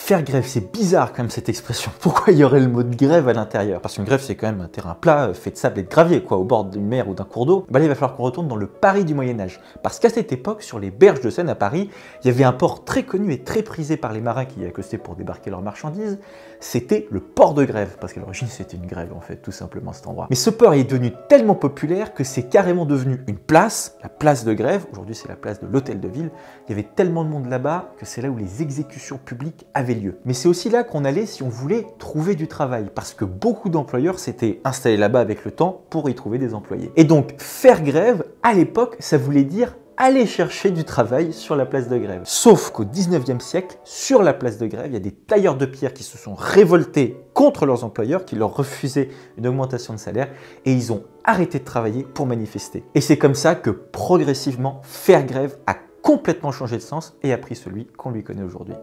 Faire grève, c'est bizarre quand même cette expression. Pourquoi il y aurait le mot de grève à l'intérieur? Parce qu'une grève, c'est quand même un terrain plat fait de sable et de gravier, quoi, au bord d'une mer ou d'un cours d'eau. Bah là, il va falloir qu'on retourne dans le Paris du Moyen-Âge. Parce qu'à cette époque, sur les berges de Seine à Paris, il y avait un port très connu et très prisé par les marins qui y accostaient pour débarquer leurs marchandises. C'était le port de Grève. Parce qu'à l'origine, c'était une grève, en fait, tout simplement, cet endroit. Mais ce port est devenu tellement populaire que c'est carrément devenu une place, la place de Grève. Aujourd'hui, c'est la place de l'Hôtel de Ville. Il y avait tellement de monde là-bas que c'est là où les exécutions publiques avaient lieu. Mais c'est aussi là qu'on allait si on voulait trouver du travail, parce que beaucoup d'employeurs s'étaient installés là-bas avec le temps pour y trouver des employés. Et donc, faire grève, à l'époque, ça voulait dire aller chercher du travail sur la place de Grève. Sauf qu'au 19e siècle, sur la place de Grève, il y a des tailleurs de pierre qui se sont révoltés contre leurs employeurs, qui leur refusaient une augmentation de salaire, et ils ont arrêté de travailler pour manifester. Et c'est comme ça que progressivement, faire grève a complètement changé de sens et a pris celui qu'on lui connaît aujourd'hui.